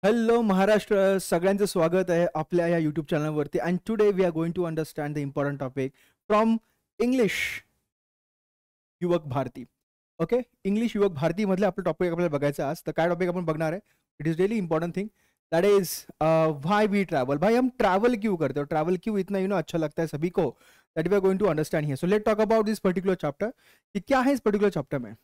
Hello Maharashtra, सगळ्यांचं स्वागत आहे आपल्या या यूट्यूब चॅनलवरती. And today we are going to understand the important topic from English Yuvak Bharati. Okay, English Yuvak Bharti मधले आपलं टॉपिक आपल्याला बघायचं आहे आज. तर काय टॉपिक आपण बघणार आहे? It is really important thing, that is why we travel. भाई हम ट्रैवल क्यों करते हो? ट्रैवल क्यों इतना अच्छा लगता है सभी को? That we are going to understand here. So let talk about this particular chapter कि क्या है इस पर्टिकुलर चैप्टर में,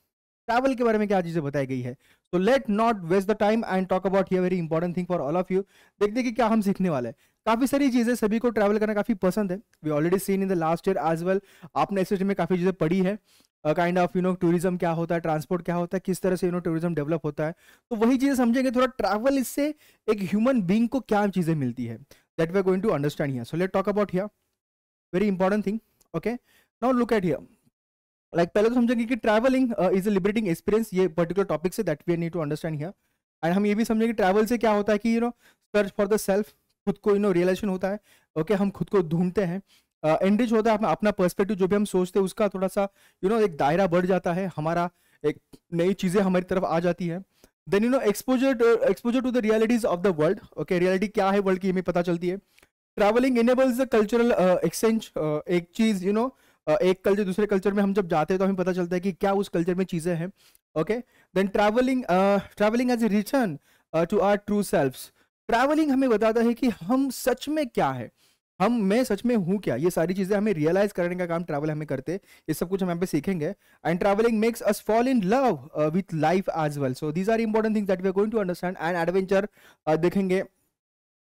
ट्रैवल के बारे में क्या चीजें बताई गई है. So let not waste the time and talk about here very important thing for all of you. देखते कि क्या हम सीखने वाले हैं. काफी सारी चीजें सभी को ट्रैवल करना काफी पसंद है. We already seen in the last year as well. आपने इस में काफी चीजें पढ़ी है. काइंड ऑफ टूरिज्म क्या होता है, ट्रांसपोर्ट क्या होता है, किस तरह से टूरिज्म डेवलप होता है. तो वही चीजें समझेंगे थोड़ा. ट्रैवल इससे एक ह्यूमन बीइंग को क्या चीजें मिलती है, that we are going to understand here. So let talk about here very important thing. Okay, now look at here. पहले तो समझेंगे कि travelling is a liberating experience. ये पर्टिकुलर टॉपिक से that we need to understand here. And हम ये भी समझेंगे ट्रैवल से क्या होता है कि सर्च फॉर द सेल्फ, खुद को रियलाइजेशन होता है. ओके, हम खुद को ढूंढते हैं. एनरिच होता है अपना पर्सपेक्टिव, जो भी हम सोचते हैं उसका थोड़ा सा एक दायरा बढ़ जाता है. हमारा एक नई चीजें हमारी तरफ आ जाती है. Then exposure to the realities of the world. Okay, reality क्या है वर्ल्ड की हमें पता चलती है. Travelling enables the cultural exchange. एक चीज एक कल्चर दूसरे कल्चर में हम जब जाते हैं तो हमें पता चलता है कि क्या उस कल्चर में चीजें हैं. Okay, then travelling as a return to our true selves. Travelling हमें बताता है कि हम सच में क्या है, मैं सच में हूँ क्या. ये सारी चीजें हमें रियलाइज करने का काम ट्रैवल हमें करते हैं. ये सब कुछ हम यहाँ पे सीखेंगे. And travelling makes us fall in love with life as well. So these are important things that we are going to understand. And adventure देखेंगे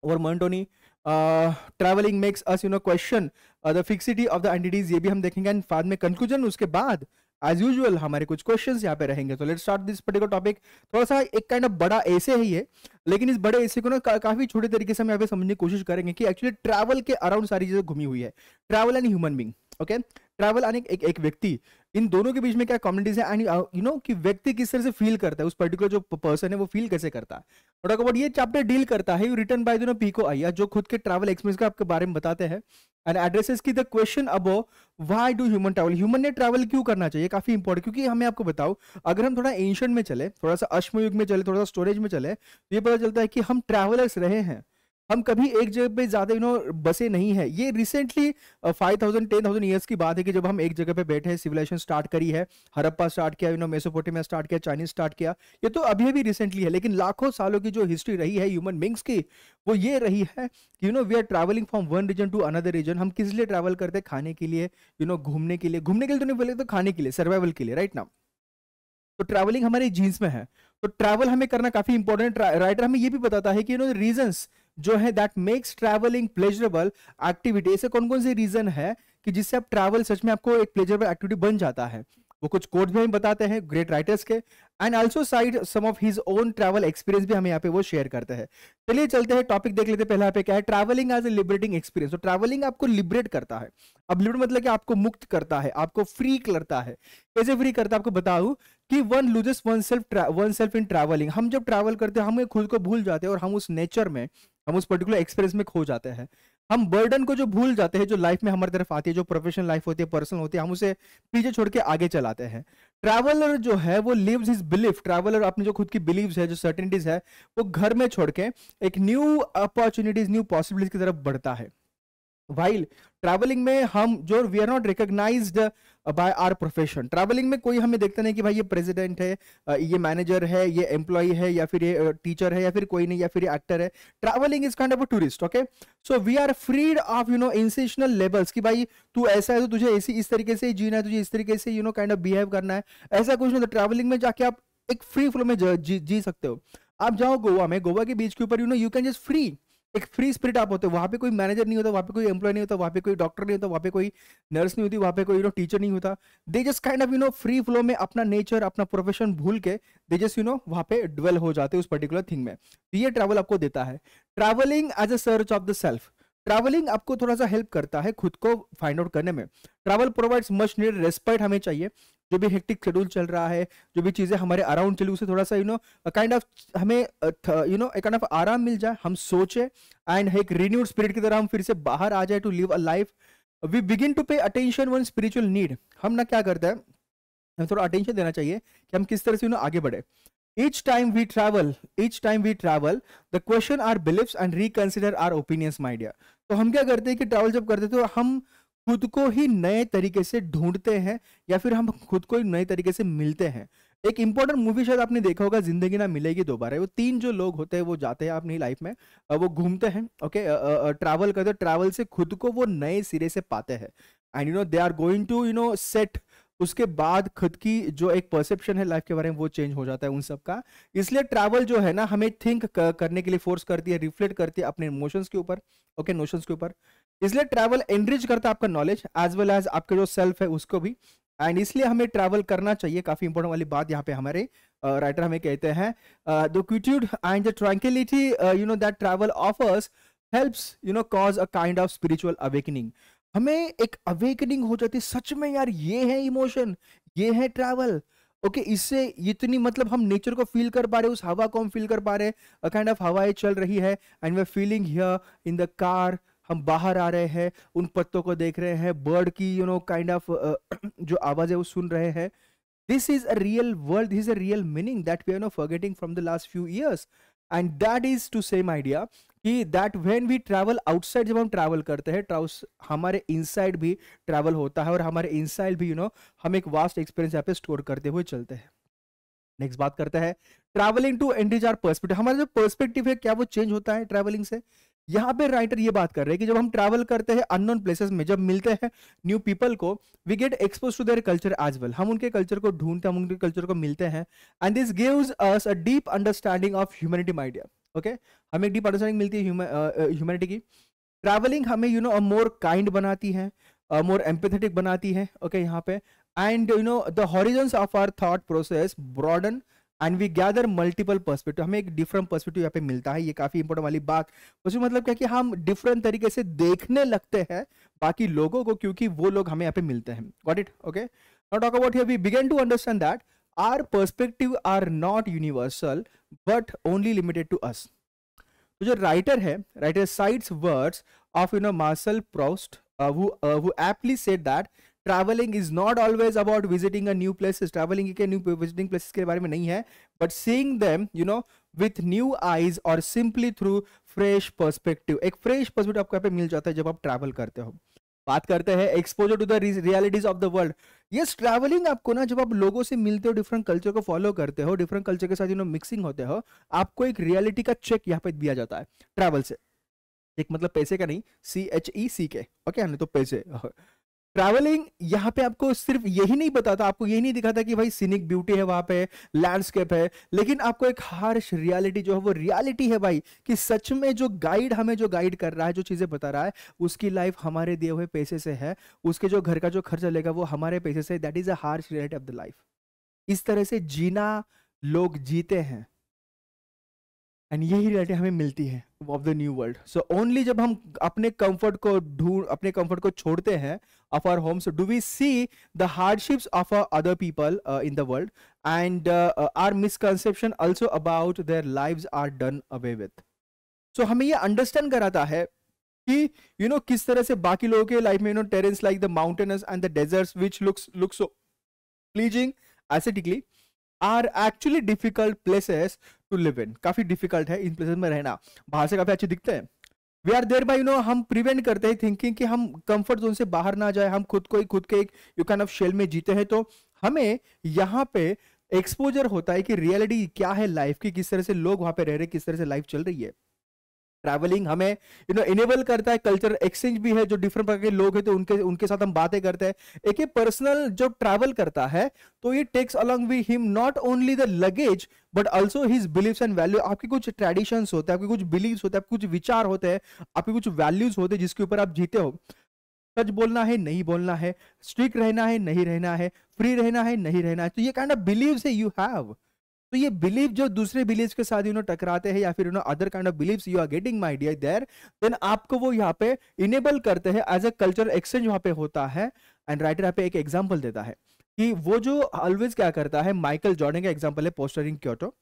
और monotony. Travelling makes us question the fixity of the entities. ये भी हम देखेंगे. And बाद में conclusion, उसके बाद एज यूजुअल हमारे कुछ क्वेश्चंस यहाँ पे रहेंगे. तो let's start this particular topic. थोड़ा सा एक काइंड ऑफ बड़ा ऐसे ही है, लेकिन इस बड़े ऐसे को काफी छोटे तरीके से हम यहाँ पे समझने की कोशिश करेंगे कि एक्चुअली ट्रैवल के अराउंड सारी चीजें घूमी हुई है. Travel and human being. Okay, travel and एक व्यक्ति, इन दोनों के बीच में क्या कम्युनिटीज है. एंड कि व्यक्ति किस तरह से फील करता है, उस पर्टिकुलर जो पर्सन है वो फील कैसे करता है. थोड़ा बहुत ये चैप्टर डील करता है. रिटन बाय पीको अय्यर, जो खुद के ट्रैवल एक्सपीरियंस का आपके बारे में बताते हैं. एंड एड्रेसेस की the question above why do human travel. Human ने ट्रैवल क्यों करना चाहिए, काफी इंपॉर्टेंट. क्योंकि हमें आपको बताओ, अगर हम थोड़ा एंशिएंट में चले, थोड़ा सा अश्मयुग में चले, थोड़ा सा स्टोरेज में चले, तो ये पता चलता है कि हम ट्रैवलर्स रहे हैं. हम कभी एक जगह पे ज्यादा बसे नहीं है. ये रिसेंटली 5000-10,000 ईयर्स की बात है कि जब हम एक जगह पे बैठे हैं, सिविलाइजेशन स्टार्ट करी है. हड़प्पा स्टार्ट किया, मेसोपोटामिया स्टार्ट किया, चाइनीज स्टार्ट किया. ये तो अभी भी रिसेंटली है, लेकिन लाखों सालों की जो हिस्ट्री रही है ह्यूमन बींग्स की, वो ये रही है कि we are travelling from one region to another region. हम किस लिए ट्रैवल करते हैं? खाने के लिए, घूमने के लिए. घूमने के लिए तो नहीं बोले, तो खाने के लिए, सर्वाइवल के लिए, राइट ना. तो ट्रैवलिंग हमारे जीन्स में है. तो ट्रैवल हमें करना काफी इंपॉर्टेंट. राइटर हमें ये भी बताता है कि रीजंस जो है that makes travelling pleasurable activity. ऐसे कौन कौन से रीजन है कि जिससे आप ट्रैवल सच में आपको एक प्लेजरेबल एक्टिविटी बन जाता है. वो कुछ कोट्स भी हमें बताते हैं ग्रेट राइटर्स के. And also side some of his own travel experience भी हमें यहाँ पे वो शेयर करते हैं. चलिए चलते हैं, टॉपिक देख लेते हैं. पहला यहाँ पे क्या है, travelling as a liberating experience. तो ट्रैवलिंग आपको लिबरेट करता है. अब लिबरेट मतलब कि आपको मुक्त करता है, आपको फ्री करता है. कैसे फ्री करता है आपको बताऊं कि one loses one self in travelling. हम जब ट्रैवल करते हैं हमें खुद को भूल जाते हैं और हम उस नेचर में, हम उस पर्टिकुलर एक्सपीरियंस में खो जाते हैं. हम बर्डन को जो भूल जाते हैं, जो लाइफ में हमारी तरफ आती है, जो प्रोफेशनल लाइफ होती है, पर्सनल होती है, हम उसे पीछे छोड़ के आगे चलाते हैं. ट्रैवलर जो है वो लिव्स हिज बिलीफ. ट्रैवलर अपनी जो खुद की बिलीव्स है, जो सर्टेनिटीज है, वो घर में छोड़ के एक न्यू अपॉर्चुनिटीज, न्यू पॉसिबिलिटीज की तरफ बढ़ता है. वाइल ट्रैवलिंग में हम जो we are not recognised by our profession. Travelling में कोई हमें देखता नहीं कि भाई ये प्रेसिडेंट है, ये मैनेजर है, ये एम्प्लॉय है, या फिर ये टीचर है, या फिर कोई नहीं, या फिर ये एक्टर है. Travelling is kind of a tourist. Okay, so we are freed of incessant levels कि भाई तू ऐसा है तो तुझे ऐसी इस तरीके से ही जीना है, तुझे इस तरीके से काइंड ऑफ बिहेव करना है. ऐसा कुछ नहीं. तो ट्रैवलिंग में जाके आप एक फ्री फ्लो में जी सकते हो. आप जाओ गोवा में, गोवा के बीच के ऊपर यू कैन जस्ट फ्री, एक फ्री स्पिरिट आप होते हो. वहां पे कोई मैनेजर नहीं होता, वहां पे कोई एम्प्लॉय नहीं होता, वहां पे कोई डॉक्टर नहीं होता, वहां पे कोई नर्स नहीं होती, वहां पे कोई टीचर नहीं होता. They just kind of free flow में अपना नेचर, अपना प्रोफेशन भूल के दे जस्ट वहां पे ड्वेल हो जाते हैं उस पर्टिकुलर थिंग में. तो ये ट्रैवल आपको देता है. Travelling as a search of the self. Travelling आपको थोड़ा सा हेल्प करता है खुद को फाइंड आउट करने में. Travel provides much needed respite. हमें चाहिए जो भी हेक्टिक शेड्यूल चल रहा है, जो भी चीजें हमारे अराउंड चली, उसे थोड़ा सा काइंड ऑफ हमें एक काइंड ऑफ आराम मिल जाए, हम सोचे एंड एक रिन्यूड स्पिरिट की तरह हम फिर से बाहर आ जाए to live a life. We begin to pay attention one spiritual need. हम ना क्या करते हैं, हमें थोड़ा अटेंशन देना चाहिए कि हम किस तरह से आगे बढ़े. each time we travel the question our beliefs and reconsider our opinions my dear. तो हम क्या करते हैं कि ट्रैवल जब करते हैं तो हम खुद को ही नए तरीके से ढूंढते हैं या फिर हम खुद को ही नए तरीके से मिलते हैं. एक इंपॉर्टेंट मूवी शायद आपने देखा होगा, जिंदगी ना मिलेगी दोबारा. वो 3 जो लोग होते हैं वो जाते हैं अपनी लाइफ में, वो घूमते हैं, ओके, ट्रैवल करते हैं, ट्रैवल से खुद को वो नए सिरे से पाते हैं. And they are going to set, उसके बाद खुद की जो एक परसेप्शन है लाइफ के बारे में वो चेंज हो जाता है उन सब का. इसलिए ट्रैवल जो है ना हमें थिंक करने के लिए फोर्स करती है, रिफ्लेक्ट करती है अपने इमोशंस के ऊपर, ओके, नोशंस के ऊपर. इसलिए ट्रैवल एनरिच करता है आपका नॉलेज एज वेल एज आपके जो सेल्फ है उसको भी. एंड इसलिए हमें ट्रैवल करना चाहिए. काफी इंपॉर्टेंट वाली बात यहाँ पे हमारे राइटर हमें कहते हैं, the quietude and the tranquillity that travel offers helps cause a kind of spiritual awakening. हमें एक अवेकनिंग हो जाती है, सच में यार ये है इमोशन, ये है ट्रैवल, ओके. इससे इतनी मतलब हम नेचर को फील कर पा रहे हैं, उस हवा को हम फील कर पा रहे हैं, अ काइंड ऑफ हवाएं चल रही है and we are feeling here in the car. हम बाहर आ रहे हैं, उन पत्तों को देख रहे हैं, बर्ड की काइंड ऑफ जो आवाज है वो सुन रहे हैं. This is a real world, this is a real meaning that we are forgetting from the last few years. And that is to same idea कि that when we travel outside, जब हम ट्रैवल करते हैं हमारे inside भी travel होता है और हमारे इनसाइड भी हम एक वास्ट एक्सपीरियंस यहाँ पे स्टोर करते हुए चलते हैं. नेक्स्ट बात करते हैं travelling to enrich our perspective. हमारा जो पर्सपेक्टिव है क्या वो चेंज होता है ट्रैवलिंग से. यहाँ पे राइटर ये बात कर रहे हैं कि जब हम ट्रैवल करते हैं अननोन प्लेसेस में, जब मिलते हैं न्यू पीपल को, we get expose to their culture as well. हम उनके कल्चर को ढूंढते हैं, हम उनके कल्चर को मिलते हैं and this gives us a deep understanding of humanity my dear. Okay, हमें एक डीप अंडरस्टैंडिंग मिलती है ह्यूमैनिटी की. ट्रैवलिंग हमें अ मोर काइंड बनाती है, मोर एम्पैथेटिक बनाती है, ओके, यहाँ पे. And the horizons of our thought process broaden and we gather multiple perspective. हमें एक डिफरेंट पर्सपेक्टिव यहाँ पे मिलता है. ये काफी इंपॉर्टेंट वाली बात. उसमें मतलब क्या कि हम डिफरेंट तरीके से देखने लगते हैं बाकी लोगों को, क्योंकि वो लोग हमें यहाँ पे मिलते हैं. Got it? Okay, now talk about here we begin to understand that our perspective are not universal but only limited to us. तो जो writer cites words of Marcel Proust who aptly said that traveling is not always about visiting a new places. traveling के new visiting places के बारे में नहीं है, but seeing them with new eyes or simply through fresh perspective. एक fresh perspective आपको यहाँ पे मिल जाता है जब आप travel करते हो. बात करते हैं exposure to the realities of the world. Yes, travelling आपको ना, जब आप लोगों से मिलते हो, डिफरेंट कल्चर को फॉलो करते हो, डिफरेंट कल्चर के साथ मिक्सिंग होते हो, आपको एक रियलिटी का चेक यहाँ पे दिया जाता है ट्रैवल से. एक मतलब पैसे का नहीं, CHECK, ओके, हमने तो पैसे. ट्रैवलिंग यहाँ पे आपको सिर्फ यही नहीं बताता, आपको यही नहीं दिखाता कि भाई सीनिक ब्यूटी है वहां पे, लैंडस्केप है, लेकिन आपको एक हार्श रियलिटी जो है वो रियलिटी है भाई, कि सच में जो गाइड हमें जो गाइड कर रहा है, जो चीजें बता रहा है, उसकी लाइफ हमारे दिए हुए पैसे से है, उसके जो घर का जो खर्चा लेगा वो हमारे पैसे से. That is a harsh reality of the life. इस तरह से जीना लोग जीते हैं एंड यही रियलिटी हमें मिलती है of the new world. So only जब हम अपने कंफर्ट को छोड़ते हैं of our homes, do we see the hardships of other people in the world and our misconception also about their lives are done away with. So हमें ये understand कराता है कि किस तरह से बाकी लोगों के लाइफ में terrains like the mountains and the deserts which look so pleasing aesthetically are actually difficult places to live in. काफी डिफिकल्ट है इन प्लेसेस में रहना. बाहर से काफी अच्छे दिखते हैं. वी आर देयर बाय हम प्रिवेंट करते हैं थिंकिंग कि हम कंफर्ट जोन से बाहर ना जाए, हम खुद के एक काइंड ऑफ शेल में जीते हैं. तो हमें यहाँ पे एक्सपोजर होता है कि रियलिटी क्या है लाइफ की, किस तरह से लोग वहां पे रह रहे हैं, किस तरह से लाइफ चल रही है. ट्रैवलिंग हमें इनेबल करता है, कल्चर एक्सचेंज भी है, जो डिफरेंट प्रकार के लोग हैं तो उनके साथ हम बातें करते हैं. एक पर्सनल जब ट्रैवल करता है तो ये takes along with him not only the luggage but also his beliefs and value. आपके कुछ ट्रेडिशंस होते हैं, आपके कुछ बिलीव्स होते हैं, आपके कुछ विचार होते हैं, आपके कुछ वैल्यूज होते हैं जिसके ऊपर आप जीते हो. सच बोलना है, नहीं बोलना है, स्ट्रिक्ट रहना है, नहीं रहना है, फ्री रहना है, नहीं रहना है. तो ये काइंड ऑफ बिलीव्स है यू हैव. तो ये बिलीव जो दूसरे बिलीव्स के साथ टकराते हैं या फिर other kind of beliefs you are getting my dear there, then आपको वो यहाँ पे इनेबल करते हैं एज अ कल्चर एक्सचेंज वहां पे होता है. एंड राइटर यहाँ पे एक एग्जांपल देता है कि वो जो ऑलवेज क्या करता है, माइकल जॉर्डन का एग्जांपल है, poster in Kyoto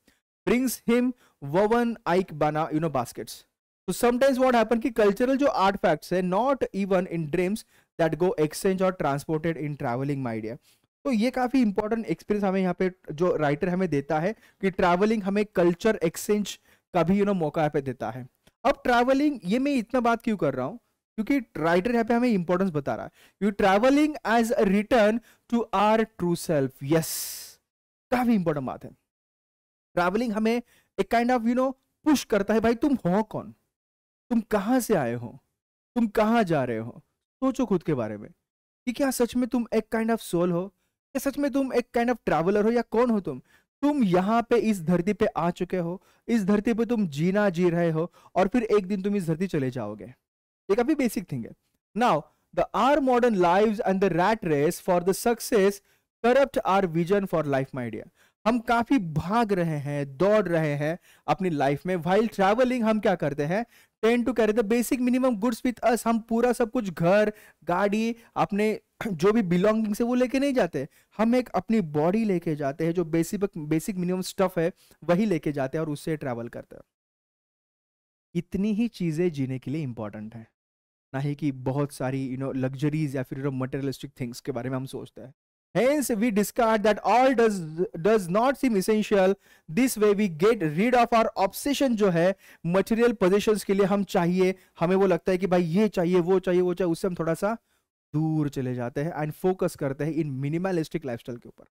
brings him woven ikebana baskets. तो समटाइम्स व्हाट हैपन कि कल्चरल जो आर्टिफैक्ट्स है not even in dreams that go exchange और transported in travelling my dear. तो ये काफी इंपॉर्टेंट एक्सपीरियंस हमें यहाँ पे जो राइटर हमें देता है कि ट्रैवलिंग हमें कल्चर एक्सचेंज का भी मौका यहाँ पे देता है। अब ट्रैवलिंग, ये मैं इतना बात क्यों कर रहा हूँ, क्योंकि राइटर यहाँ पे हमें इंपॉर्टेंस बता रहा है। You travelling as a return to our true self. Yes, काफी इंपॉर्टेंट बात है। ट्रैवलिंग हमें एक काइंड ऑफ पुश करता है, भाई तुम हो कौन, तुम कहां से आए हो, तुम कहां जा रहे हो, सोचो खुद के बारे में कि क्या सच में तुम एक काइंड ऑफ सोल हो, क्या सच में तुम एक काइंड ऑफ ट्रैवलर हो, या कौन हो तुम यहाँ पे इस धरती पे आ चुके हो, इस धरती पे तुम जीना जी रहे हो, और फिर एक दिन तुम इस धरती चले जाओगे। ये काफी बेसिक थिंग है। Now the are modern lives and the rat race for the success corrupt our vision for life. My dear, हम काफी भाग रहे हैं, दौड़ रहे हैं अपनी लाइफ में। व्हाइल ट्रैवलिंग हम क्या करते हैं, tend to carry the basic minimum goods with us. हम पूरा सब कुछ, घर, गाड़ी, अपने जो भी बिलोंगिंग्स है वो लेके नहीं जाते, हम एक अपनी बॉडी लेके जाते हैं, जो बेसिक मिनिमम स्टफ है वही लेके जाते हैं और उससे ट्रैवल करते हैं। इतनी ही चीजें जीने के लिए इंपॉर्टेंट है, ना ही कि बहुत सारी लग्जरीज या फिर मटेरियलिस्टिक थिंग्स के बारे में हम सोचते हैं। Hence, we discard that all does not seem essential. This way, we get rid of our obsession जो है material possessions के लिए हम चाहिए, हमें वो लगता है कि भाई ये चाहिए, वो चाहिए, वो चाहिए, उससे हम थोड़ा सा दूर चले जाते हैं एंड फोकस करते हैं इन मिनिमलिस्टिक लाइफस्टाइल के ऊपर।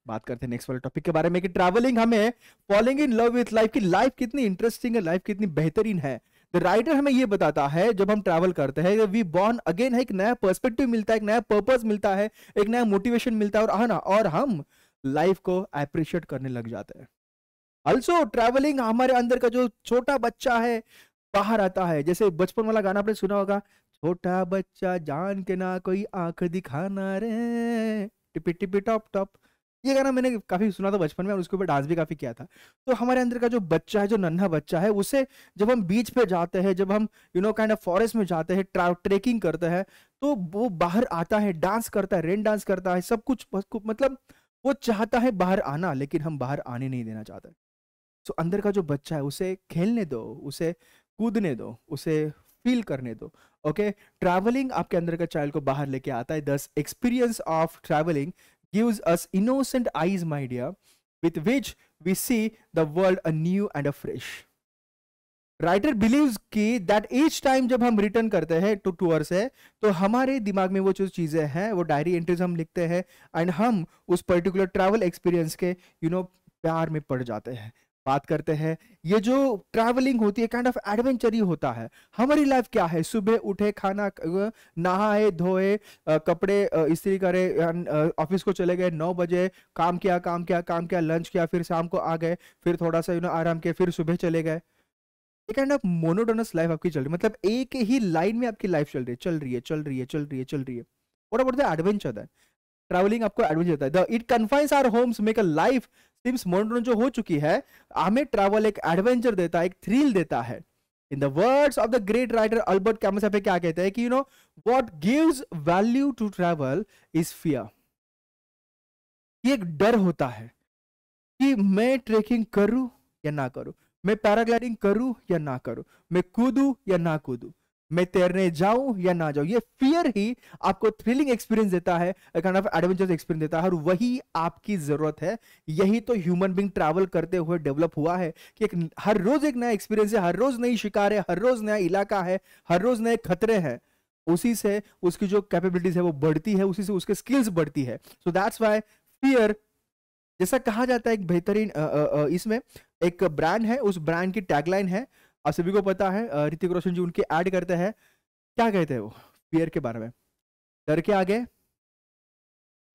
बात करते हैं नेक्स्ट वाले टॉपिक के बारे में कि ट्रैवलिंग हमें falling in love with life, की लाइफ कितनी इंटरेस्टिंग है, लाइफ कितनी बेहतरीन है। द राइटर हमें ये बताता है जब हम ट्रैवल करते हैं वी बॉर्न अगेन है, एक नया पर्सपेक्टिव मिलता है, एक नया पर्पस मिलता है, एक नया मोटिवेशन मिलता है, और हम लाइफ को अप्रिशिएट करने लग जाते हैं। ऑल्सो ट्रैवलिंग हमारे अंदर का जो छोटा बच्चा है बाहर आता है। जैसे बचपन वाला गाना आपने सुना होगा, छोटा बच्चा जान के ना कोई आंख दिखाना रे, टिपी टिपी टॉप टॉप। ये गाना मैंने काफी सुना था बचपन में और उसके ऊपर डांस भी काफी किया था। तो हमारे अंदर का जो बच्चा है, जो नन्हा बच्चा है, उसे जब हम बीच पे जाते हैं, जब हम काइंड ऑफ फॉरेस्ट में जाते हैं, ट्रेकिंग करते हैं, तो वो बाहर आता है, डांस करता है, रेन डांस करता है, सब कुछ, मतलब वो चाहता है बाहर आना, लेकिन हम बाहर आने नहीं देना चाहते। तो अंदर का जो बच्चा है उसे खेलने दो, उसे कूदने दो, उसे फील करने दो। ओके, ट्रैवलिंग आपके अंदर का चाइल्ड को बाहर लेके आता है। दस experience of travelling gives us innocent eyes, my dear, with which we see the world anew and afresh. Writer believes कि दैट each टाइम जब हम रिटर्न करते हैं टू टूर से, तो हमारे दिमाग में वो जो चीजें हैं, वो डायरी एंट्रीज हम लिखते हैं एंड हम उस पर्टिकुलर ट्रैवल एक्सपीरियंस के प्यार में पड़ जाते हैं। बात करते हैं, ये जो ट्रैवलिंग होती है काइंड ऑफ एडवेंचर ही होता है। हमारी लाइफ क्या है, सुबह उठे, खाना, नहाए धोए, कपड़े इस्त्री करे, ऑफिस को चले गए 9 बजे, काम किया, लंच किया, फिर शाम को आ गए, फिर थोड़ा सा आराम किया, फिर सुबह चले गए। एक काइंड ऑफ मोनोटोनस लाइफ आपकी चल रही है, मतलब एक ही लाइन में आपकी लाइफ चल रही है। What about the adventure that travelling आपको एडवेंचर देता है। It confines our homes make a life seems monotonous जो हो चुकी है, हमें ट्रैवल एक एडवेंचर देता है, एक थ्रिल देता है। In the words of the great writer Albert Camus पे क्या कहते हैं कि what gives value to travel is fear. ये एक डर होता है कि मैं ट्रेकिंग करूं या ना करूं, मैं पैराग्लाइडिंग करूं या ना करूं, मैं कूदूं या ना कूदूं, मैं तैरने जाऊं या ना जाऊं। ये फियर ही आपको थ्रिलिंग एक्सपीरियंस देता है, काइंड ऑफ एडवेंचरस एक्सपीरियंस देता है, और वही आपकी जरूरत है। यही तो ह्यूमन बीइंग ट्रैवल करते हुए डेवलप हुआ है कि हर रोज एक नया एक्सपीरियंस है, हर रोज नई शिकार है, हर रोज नया इलाका है, हर रोज नए खतरे हैं। उसी से उसकी जो कैपेबिलिटीज है वो बढ़ती है, उसी से उसके स्किल्स बढ़ती है। सो दैट्स व्हाई फियर, जैसा कहा जाता है, एक बेहतरीन इसमें एक ब्रांड है, उस ब्रांड की टैगलाइन है, आप सभी को पता है, ऋतिक रोशन जी उनके ऐड करते हैं। क्या कहते हैं वो फियर के बारे में? डर के आगे,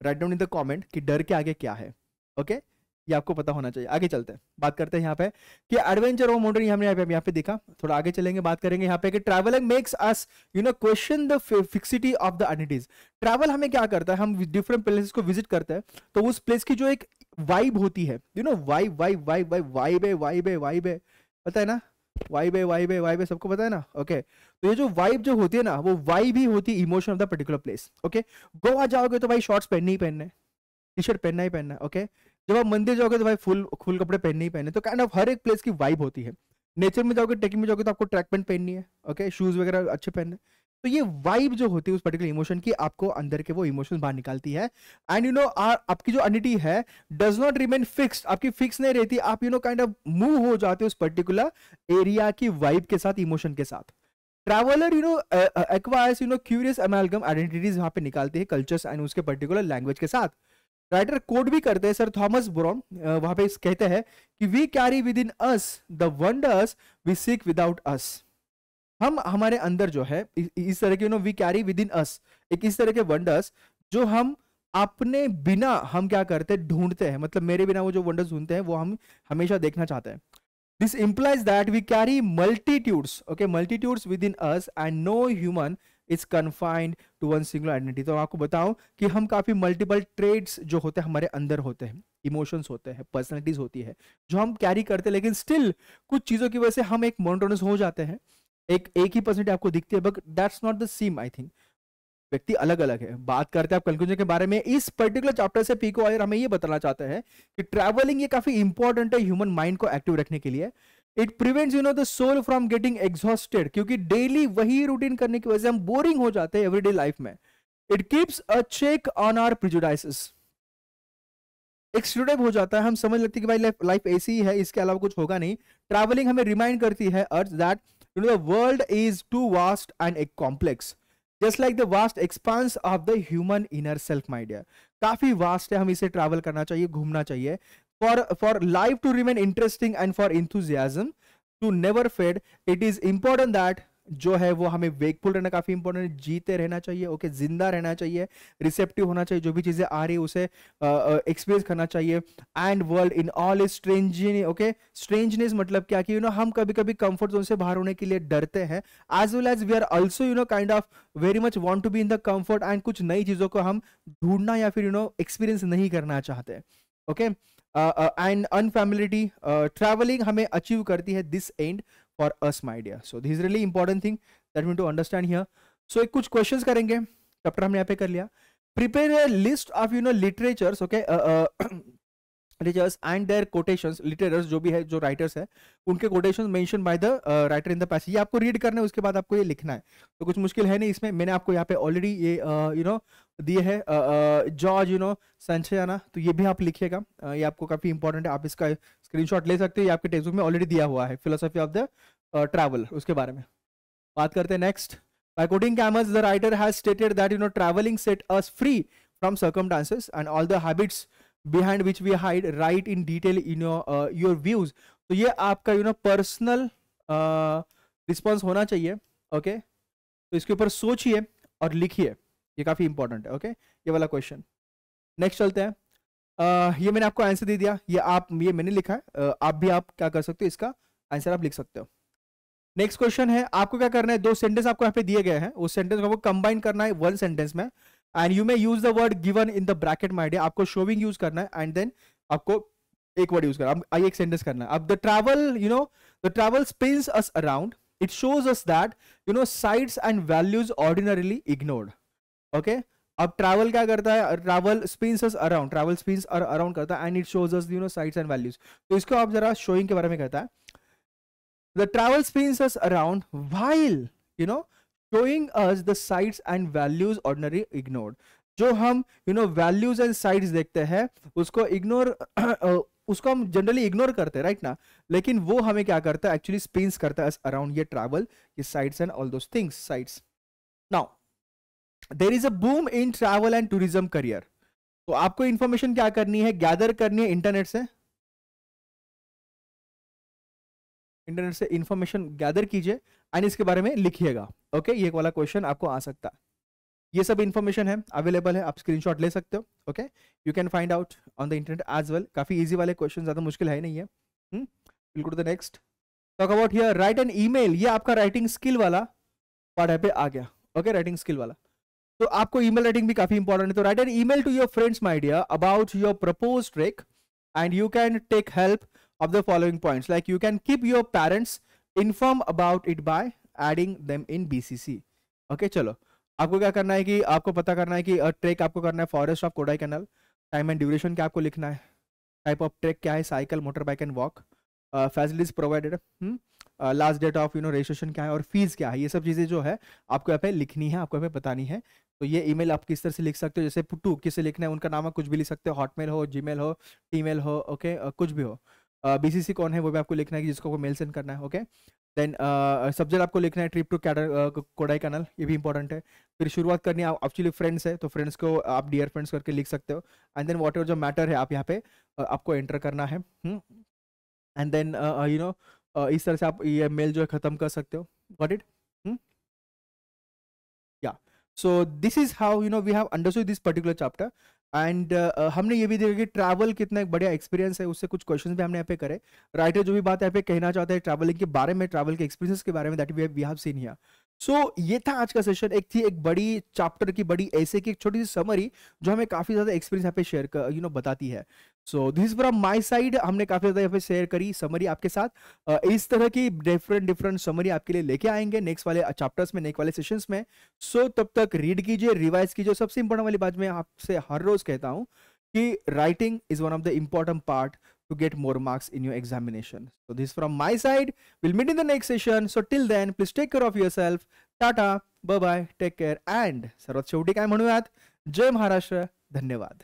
write down in the comment कि डर के आगे क्या है। ओके, ये आपको पता होना चाहिए। आगे चलते हैं, बात करते हैं यहाँ पे कि एडवेंचर और मोटरिंग हमने यहाँ पे देखा। थोड़ा आगे चलेंगे, बात करेंगे यहाँ पे कि travelling makes us question the fixity of the identities. Travel हमें क्या करता है, हम डिफरेंट प्लेसेस को विजिट करते हैं, तो उस प्लेस की जो एक वाइब होती है, वाइब है, पता है ना, वाइब है, सबको पता है ना। ओके, तो ये जो वाइब जो होती है ना, वो वाइब ही होती है emotion of the particular place. Okay, Goa जाओगे तो भाई शॉर्ट्स पहनने ही पहनने, टी शर्ट पहनना ही पहनना। ओके, जब आप मंदिर जाओगे तो भाई फुल कपड़े पहनने ही पहनने। तो काइंड ऑफ हर एक प्लेस की वाइब होती है। नेचर में जाओगे, ट्रेकिंग में जाओगे तो आपको ट्रैक पैंट पहननी है, ओके, शूज वगैरह अच्छे पहनने। तो ये वाइब जो होती है उस पर्टिकुलर इमोशन की, आपको अंदर के वो इमोशन बाहर निकालती है। एंड यू नो आपकी जो आइडेंटिटी है डज नॉट रिमेन फिक्स्ड, आपकी फिक्स नहीं रहती, आप you know kind of move हो जाते हो उस पर्टिकुलर एरिया की वाइब के साथ, इमोशन के साथ। Traveller you know acquires you know curious amalgam identities वहां पे निकालते हैं कल्चर्स एंड उसके पर्टिकुलर लैंग्वेज के साथ। राइटर कोड भी करते हैं, सर थॉमस ब्राउन वहां पे कहते हैं कि we carry within us the wonders we seek without us. हम हमारे अंदर जो है इस तरह के you know we carry within us एक इस तरह के वंडर्स जो हम अपने बिना हम क्या करते हैं, ढूंढते हैं, मतलब मेरे बिना वो जो वंडर्स ढूंढते हैं वो हम हमेशा देखना चाहते हैं। This implies that we carry multitudes, okay, multitudes within us, and no human is confined to one single identity. तो आपको बताऊं कि हम काफी मल्टीपल ट्रेड्स जो होते हैं हमारे अंदर होते हैं, इमोशंस होते हैं, पर्सनैलिटीज होती है जो हम कैरी करते हैं, लेकिन स्टिल कुछ चीजों की वजह से हम एक मोनोटोनस हो जाते हैं, एक ही पर्सनैलिटी आपको दिखती है, but that's not the same. I think व्यक्ति अलग अलग है। बात करते हैं आप कंक्लूजन के बारे में, इस पर्टिकुलर चैप्टर से पीको आयर हमें ये बताना चाहते हैं कि ट्रैवलिंग ये काफी इंपॉर्टेंट है ह्यूमन माइंड को एक्टिव रखने के लिए। It prevents you know the soul from getting exhausted, क्योंकि डेली वही रूटीन करने की वजह से हम बोरिंग हो जाते हैं एवरीडे लाइफ में। It keeps a check on our prejudices, एक स्टूडेंट हो जाता है, हम समझ लगती है कि भाई लाइफ ऐसी ही है, इसके अलावा कुछ होगा नहीं। ट्रैवलिंग हमें रिमाइंड करती है अर्थ that you know the world is too vast and a complex, just like the vast expanse of the human inner self. My dear, काफी वास्ट है, हम इसे ट्रैवल करना चाहिए, घूमना चाहिए, for life to remain interesting and for enthusiasm to never fade. It is important that जो है वो हमें वेकफुल रहना काफी इंपॉर्टेंट है, जीते रहना चाहिए, ओके, जिंदा रहना चाहिए, रिसेप्टिव होना चाहिए, जो भी चीजें आ रही है उसे एक्सपीरियंस करना चाहिए। And world in all is strangeness, okay, strangeness मतलब क्या कि यू नो हम कभी कभी कंफर्ट जोन से बाहर होने के लिए डरते हैं, as well as we are also you know kind of very much want to be in the comfort, and कुछ नई चीजों को हम ढूंढना या फिर यू नो एक्सपीरियंस नहीं करना चाहते, ओके। एंड अनफैमिलिटी ट्रैवलिंग हमें अचीव करती है this and for us, my dear. So this is really important thing that we need to understand here. So एक कुछ questions करेंगे, चैप्टर हमने यहाँ पे कर लिया। Prepare a list of you know literatures, okay, literatures and their quotations, literatures जो भी है, जो writers है, उनके quotations mentioned by the writer in the passage, ये आपको read करना है, उसके बाद आपको ये लिखना है, तो कुछ मुश्किल है नहीं इसमें। मैंने आपको यहाँ पे ऑलरेडी ये यू नो दिए है जॉर्ज यू नो संचयाना, तो ये भी आप लिखिएगा, ये आपको काफी इंपॉर्टेंट है, आप इसका स्क्रीनशॉट ले सकते हो, ये आपके टेक्स्ट बुक में ऑलरेडी दिया हुआ है, फिलोसफी ऑफ द ट्रैवल, उसके बारे में बात करते हैं। Next, by quoting Camus, the writer has stated that you know traveling set us free from circumstances and all the habits behind which we hide, write in detail in your views। तो ये आपका you know personal response होना चाहिए, okay, तो इसके ऊपर सोचिए और लिखिए, ये काफी इंपॉर्टेंट है, ओके, ये वाला क्वेश्चन। नेक्स्ट चलते हैं, ये मैंने आपको आंसर दे दिया, ये मैंने लिखा है, आप भी आप क्या कर सकते हो, इसका आंसर आप लिख सकते हो। नेक्स्ट क्वेश्चन है, आपको क्या करना है, दो सेंटेंस आपको यहाँ पे दिए गए हैं, उस सेंटेंस को आपको कंबाइन करना है वन सेंटेंस में, and you may use the word given in the bracket my dear, आपको शोविंग यूज करना है, एंड देन आपको एक वर्ड यूज करना है, आइए एक सेंटेंस करना है। अब the travel you know the travel spins us around, it shows us that you know sights and values ordinarily ignored, okay. अब ट्रैवल क्या करता है, travel spins us around, travel spins around करता है, and it shows us you know sights and values. तो इसको आप जरा शोइंग के बारे में कहता है, the travel spins us around while you know showing us the sights and values ordinarily ignored। जो हम you know values and sights देखते हैं उसको इग्नोर उसको हम जनरली इग्नोर करते हैं, राइट ना, लेकिन वो हमें क्या करता है, एक्चुअली स्पिन्स करता है अराउंड ये ट्रैवल, ये sights and all those things, sights. Now there is a boom in travel and tourism career, तो आपको इंफॉर्मेशन क्या करनी है, गैदर करनी है इंटरनेट से, इंटरनेट से इंफॉर्मेशन गैदर कीजिए एंड इसके बारे में लिखिएगा, ओके। ये वाला क्वेश्चन आपको आ सकता है, ये सब इंफॉर्मेशन है, अवेलेबल है, आप स्क्रीनशॉट ले सकते हो, okay, you can find out on the internet as well. काफी इजी वाले क्वेश्चन, ज्यादा मुश्किल है नहीं है। Will go to the next, talk about here write an email, ये आपका राइटिंग स्किल वाला पार्ट यहाँ पे आ गया, ओके, राइटिंग स्किल वाला। तो आपको ईमेल राइटिंग भी काफी इंपॉर्टेंट है, तो write an email to your friends my dear about your propose trek and you can take help of the following points, like you can keep your parents informed about it by adding them in BCC, okay। चलो आपको क्या करना है कि आपको पता करना है कि ट्रेक आपको करना है forest of Kodaikanal, time and duration क्या आपको लिखना है, टाइप ऑफ ट्रेक क्या है, cycle, motor bike and walk, facilities provided, last date of registration क्या है और फीस क्या है, ये सब चीज़ें जो है आपको यहाँ पे लिखनी है, आपको यहाँ पे बतानी है। तो ये ईमेल आप किस तरह से लिख सकते हो, जैसे पुट्टू किसे लिखना है, उनका नाम आप कुछ भी लिख सकते हो, हॉटमेल हो, जीमेल हो, ईमेल हो, ओके, कुछ भी हो। बीसीसी कौन है वो भी आपको लिखना है कि जिसको मेल सेंड करना है, ओके। देन सब्जेक्ट आपको लिखना है ट्रिप टू कोडाई कैनल, ये भी इंपॉर्टेंट है। फिर शुरुआत करनी है, एक्चुअली फ्रेंड्स है तो फ्रेंड्स को आप डियर फ्रेंड्स करके लिख सकते हो। एंड देन वॉट एवर जो मैटर है आप यहाँ पे आपको एंटर करना है। एंड देन इस तरह से आप ये मेल जो है खत्म कर सकते हो। Got it? या so this is how we have understood this particular chapter. And हमने ये भी देखा कि ट्रैवल कितना एक बढ़िया एक्सपीरियंस है, उससे कुछ क्वेश्चंस भी हमने यहाँ पे करे। राइटर जो भी बात यहाँ पे कहना चाहते हैं ट्रैवलिंग के बारे में, ट्रैवल के एक्सपीरियंस के बारे में, that we have seen here. So ये था आज का सेशन, एक थी एक बड़ी चैप्टर की बड़ी ऐसे की एक छोटी सी समरी जो हमें काफी ज्यादा एक्सपीरियंस यहाँ पे शेयर कर बताती है। सो this is from my side, हमने काफी ज्यादा यहाँ पे शेयर करी समरी आपके साथ। इस तरह की डिफरेंट डिफरेंट समरी आपके लिए लेके आएंगे नेक्स्ट वाले चैप्टर्स में, नेक्स्ट वाले सेशंस में। सो तब तक रीड कीजिए, रिवाइज कीजिए। सबसे इंपॉर्टेंट वाली बात मैं आपसे हर रोज कहता हूँ कि writing is one of the important part to get more marks in your examination. So this from my side. We'll meet in the next session. So till then, please take care of yourself. Tata, bye bye, take care, and सर्वात शेवटी काय म्हणूयात, जय महाराष्ट्र, धन्यवाद.